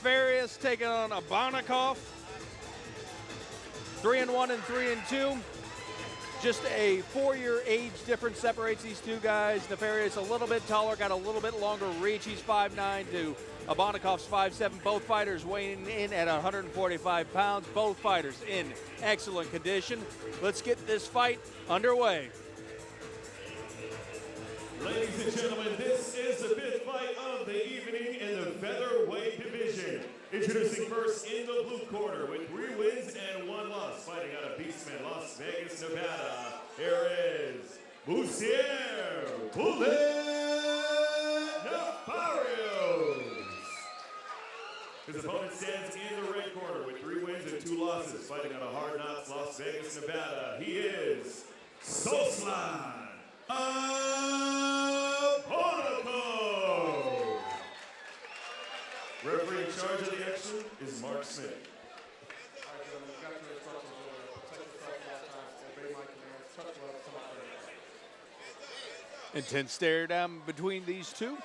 Nefarios taking on Abanokov. 3-1 and 3-2. Just a 4-year age difference separates these two guys. Nefarios a little bit taller, got a little bit longer reach. He's 5'9" to Abanokov's 5'7". Both fighters weighing in at 145 pounds. Both fighters in excellent condition. Let's get this fight underway. Ladies and gentlemen, this is the 5th fight of the evening in the featherweight division. Introducing first in the blue corner with 3 wins and 1 loss, fighting out of Beastman, Las Vegas, Nevada. Here is Boostayre Nefarios. His opponent stands in the red corner with 3 wins and 2 losses, fighting out of Hard Knocks, Las Vegas, Nevada. He is Soslan Abanokov. Referee in charge of the action is Mark Smith. Intense stare down between these two.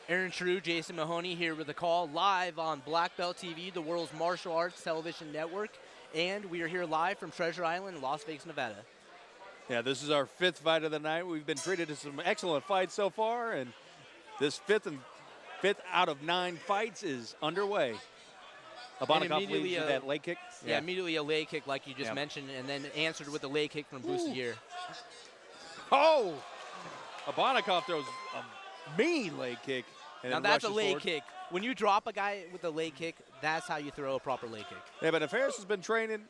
Aaron True, Jason Mahoney here with a call live on Black Belt TV, the world's martial arts television network. And we are here live from Treasure Island, Las Vegas, Nevada. Yeah, this is our 5th fight of the night. We've been treated to some excellent fights so far, and this 5th out of 9 fights is underway. Abanokov leads with that leg kick. Yeah, immediately a leg kick like you just mentioned, and then answered with a leg kick from Boostayre. Oh! Abanokov throws a mean leg kick. And now that's a leg kick. When you drop a guy with a leg kick, that's how you throw a proper leg kick. Yeah, but Nefarios has been training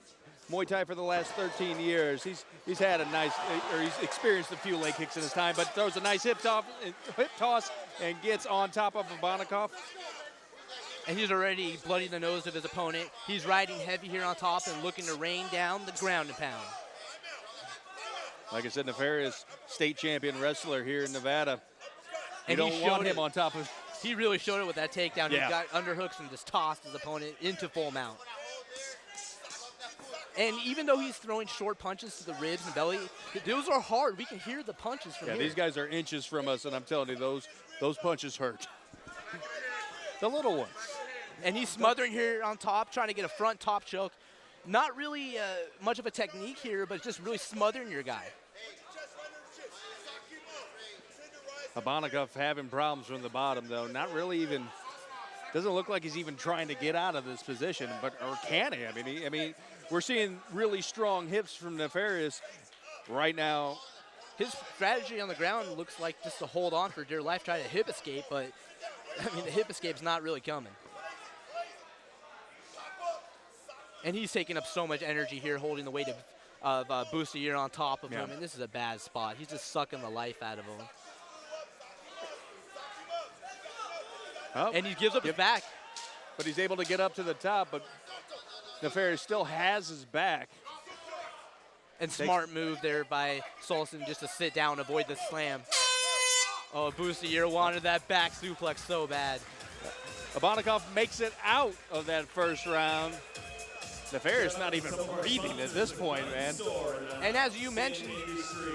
Muay Thai for the last 13 years. He's had a nice, or he's experienced a few leg kicks in his time, but throws a nice hip toss and gets on top of Abanokov. And he's already bloodied the nose of his opponent. He's riding heavy here on top and looking to rain down the ground and pound. Like I said, Nefarios, state champion wrestler here in Nevada. You don't want him on top of. He really showed it with that takedown. Yeah. He got underhooks and just tossed his opponent into full mount. And even though he's throwing short punches to the ribs and belly, those are hard. We can hear the punches from here. Yeah, these guys are inches from us, and I'm telling you, those punches hurt. The little ones. And he's smothering here on top, trying to get a front top choke. Not really much of a technique here, but just really smothering your guy. Abanokov having problems from the bottom, though. Not really even, doesn't look like he's even trying to get out of this position, or can he? I mean, we're seeing really strong hips from Nefarios right now. His strategy on the ground looks like just to hold on for dear life, try to hip escape, but I mean, the hip escape's not really coming. And he's taking up so much energy here, holding the weight of Boostayre on top of him, and this is a bad spot. He's just sucking the life out of him. Oh, and he gives up his back. But he's able to get up to the top, but Nefarios still has his back. And smart move there by Soslan just to sit down, avoid the slam. Oh, Boostayre wanted that back suplex so bad. Abanokov makes it out of that first round. Nefarios not even breathing at this point, man. And as you mentioned,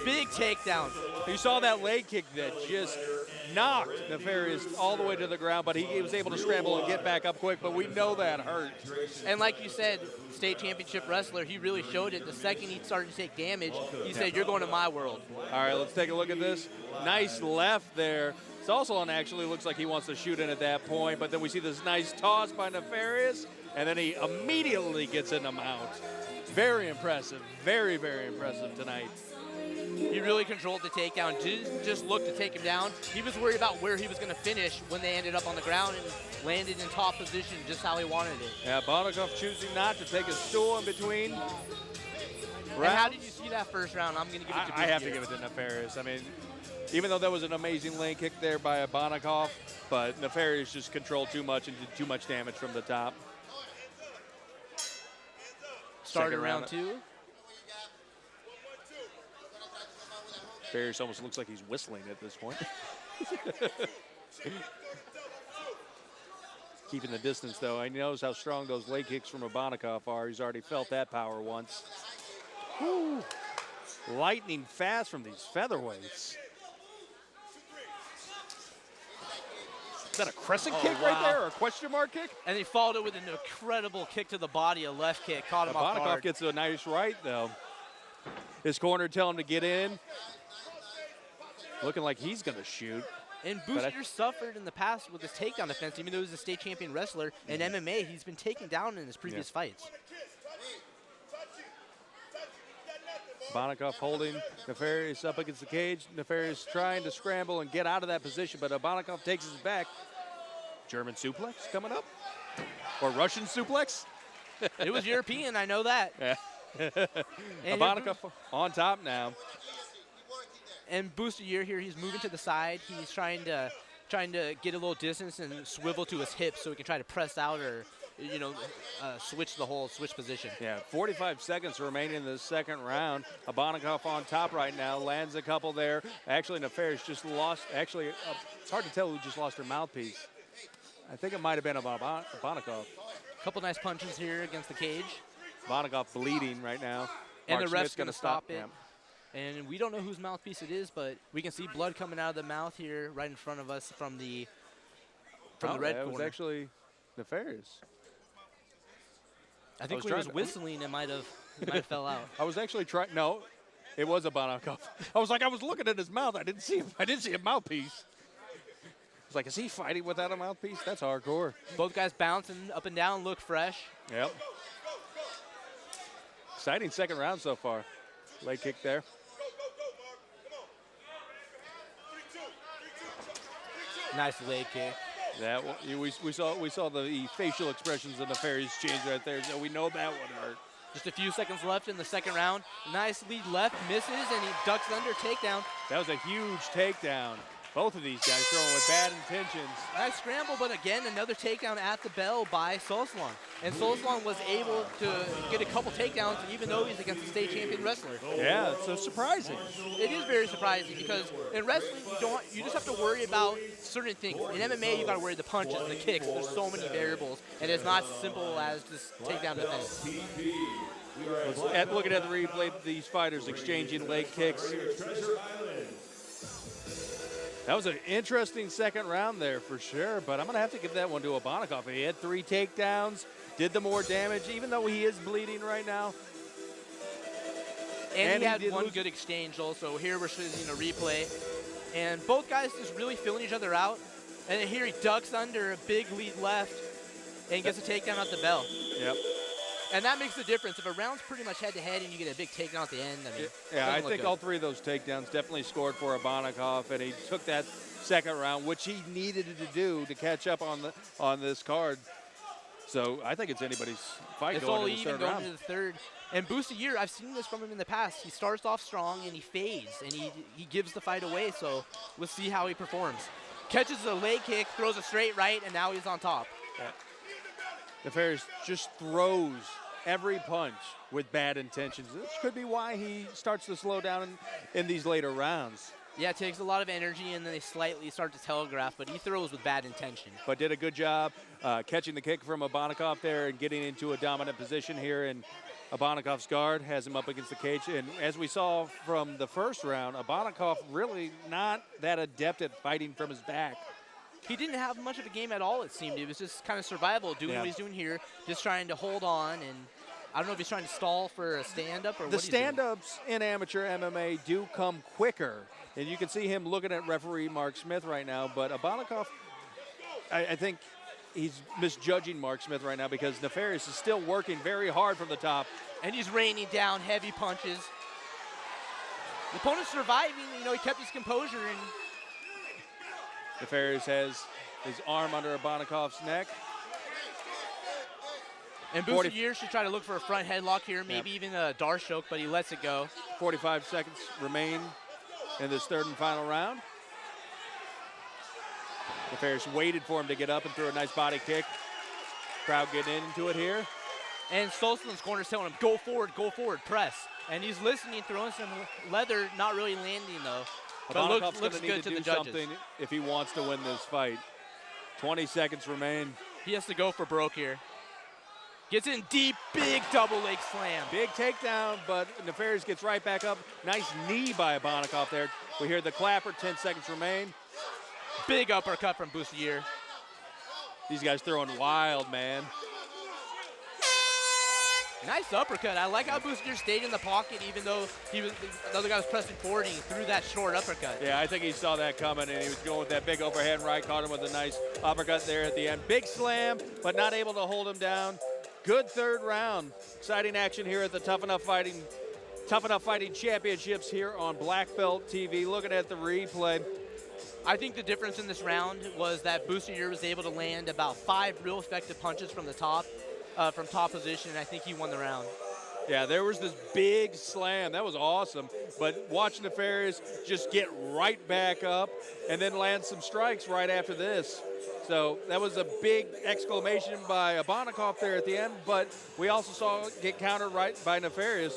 big takedown. You saw that leg kick that just knocked Nefarios all the way to the ground, but he was able to scramble and get back up quick, but we know that hurt. And like you said, state championship wrestler, he really showed it. The second he started to take damage, he said, "You're going to my world." All right, let's take a look at this. Nice left there. Soslan actually looks like he wants to shoot in at that point, but then we see this nice toss by Nefarios, and then he immediately gets in the mount. Very impressive, very, very impressive tonight. He really controlled the takedown, didn't just look to take him down. He was worried about where he was going to finish when they ended up on the ground and landed in top position just how he wanted it. Yeah, Abanokov choosing not to take a stool in between. And how did you see that first round? I'm going to give it to Boostayre. I have to give it to Nefarios. I mean, even though that was an amazing leg kick there by Abanokov, but Nefarios just controlled too much and did too much damage from the top. Started round 2. Nefarios almost looks like he's whistling at this point. Keeping the distance, though. He knows how strong those leg kicks from Abanokov are. He's already felt that power once. Woo. Lightning fast from these featherweights. Is that a crescent Oh, kick right wow. there, or a question mark kick? And he followed it with an incredible kick to the body, a left kick, caught him off Abanokov guard. gets a nice right, though. His corner telling him to get in. Looking like he's going to shoot. And Boostayre suffered in the past with his takedown defense, even though he's a state champion wrestler. In MMA, he's been taken down in his previous fights. Abanokov holding Nefarios up against the cage. Nefarios trying to scramble and get out of that position, but Abanokov takes his back. German suplex coming up? Or Russian suplex? It was European, I know that. Yeah. And Abanokov on top now. And Boostayre here, he's moving to the side. He's trying to get a little distance and swivel to his hips so he can try to press out or, you know, switch position. Yeah, 45 seconds remaining in the second round. Abanokov on top right now, lands a couple there. Actually, Nefarios just lost. Actually, it's hard to tell who just lost her mouthpiece. I think it might have been Abanokov. Couple nice punches here against the cage. Abanokov bleeding right now. And Mark the ref's Smith's going to stop it. Yeah. And we don't know whose mouthpiece it is, but we can see blood coming out of the mouth here right in front of us from the red That corner. was actually Nefarios. I think when he was whistling, it might have fell out. I was actually trying. No, it was Abanokov. I was looking at his mouth. I didn't see a mouthpiece. I was like, is he fighting without a mouthpiece? That's hardcore. Both guys bouncing up and down, look fresh. Yep. Exciting second round so far. Leg kick there. Nice leg kick. That we saw the facial expressions of Nefarios change right there, so we know that one hurt. Just a few seconds left in the second round. Nice lead left, misses, and he ducks under, takedown. That was a huge takedown. Both of these guys throwing with bad intentions. Nice scramble, but again, another takedown at the bell by Soslan. And Soslan was able to get a couple takedowns, even though he's against a state champion wrestler. Yeah, it's so surprising. It is very surprising because in wrestling, you just have to worry about certain things. In MMA, you got to worry the punches, the kicks. There's so many variables, and it's not as simple as just takedown defense. Looking at the replay, these fighters exchanging leg kicks. That was an interesting second round there for sure, but I'm going to have to give that one to Abanokov. He had 3 takedowns, did the more damage, even though he is bleeding right now. And he had one good exchange also. Here we're seeing a replay. And both guys just really filling each other out. And then here he ducks under a big lead left and gets a takedown at the bell. Yep. And that makes the difference. If a round's pretty much head-to-head and you get a big takedown at the end, I mean, yeah, I think all 3 of those takedowns definitely scored for Abanokov, and he took that second round, which he needed to do to catch up on this card. So I think it's anybody's fight going into the third round. It's all even going into the third. And Boostayre, I've seen this from him in the past. He starts off strong and he fades, and he gives the fight away. So we'll see how he performs. Catches a leg kick, throws a straight right, and now he's on top. Yeah. Nefarios just throws every punch with bad intentions, which could be why he starts to slow down in these later rounds. Yeah, it takes a lot of energy, and then they slightly start to telegraph, but he throws with bad intention. But did a good job catching the kick from Abanokov there and getting into a dominant position here. And Abanokov's guard has him up against the cage. And as we saw from the first round, Abanokov really not that adept at fighting from his back. He didn't have much of a game at all, it seemed. It was just kind of survival, doing what he's doing here, just trying to hold on. And I don't know if he's trying to stall for a stand-up or what he's doing. The stand-ups in amateur MMA do come quicker. And you can see him looking at referee Mark Smith right now. But Abanokov, I think he's misjudging Mark Smith right now because Nefarios is still working very hard from the top. And he's raining down heavy punches. The opponent's surviving. You know, he kept his composure. And Nefarios has his arm under Abanokov's neck. And Boostayre should try to look for a front headlock here, maybe even a Dar choke, but he lets it go. 45 seconds remain in this third and final round. Nefarios waited for him to get up and threw a nice body kick. Crowd getting into it here. And Soslan's corner is telling him, go forward, press. And he's listening, throwing some leather, not really landing though. But looks good to the judges. Something if he wants to win this fight. 20 seconds remain. He has to go for broke here. Gets in deep, big double leg slam. Big takedown, but Nefarios gets right back up. Nice knee by Abanokov there. We hear the clapper, 10 seconds remain. Big uppercut from Boostayre. These guys throwing wild, man. Nice uppercut. I like how Boostayre stayed in the pocket even though the other guy was pressing forward and he threw that short uppercut. Yeah, I think he saw that coming, and he was going with that big overhand right, caught him with a nice uppercut there at the end. Big slam, but not able to hold him down. Good third round. Exciting action here at the Tuff-N-Uff Fighting Championships here on Black Belt TV. Looking at the replay. I think the difference in this round was that Boostayre was able to land about 5 real effective punches from the top, from top position, and I think he won the round. Yeah, there was this big slam. That was awesome. But watching Nefarios just get right back up and then land some strikes right after this. So that was a big exclamation by Abanokov there at the end, but we also saw it get countered right by Nefarios.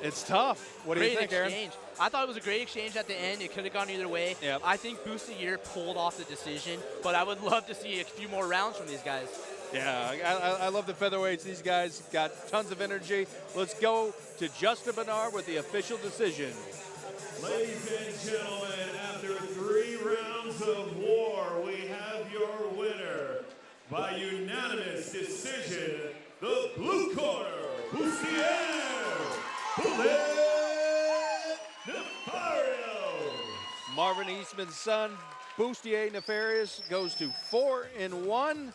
It's tough. What do you think, Aaron? Exchange. I thought it was a great exchange at the end. It could have gone either way. Yep. I think Boostayre pulled off the decision, but I would love to see a few more rounds from these guys. Yeah, I love the featherweights. These guys got tons of energy. Let's go to Justin Bernard with the official decision. Ladies and gentlemen, after 3 rounds of war, we have your winner by unanimous decision, the blue corner, Boostayre Nefarios. Marvin Eastman's son, Boostayre Nefarios, goes to 4-1.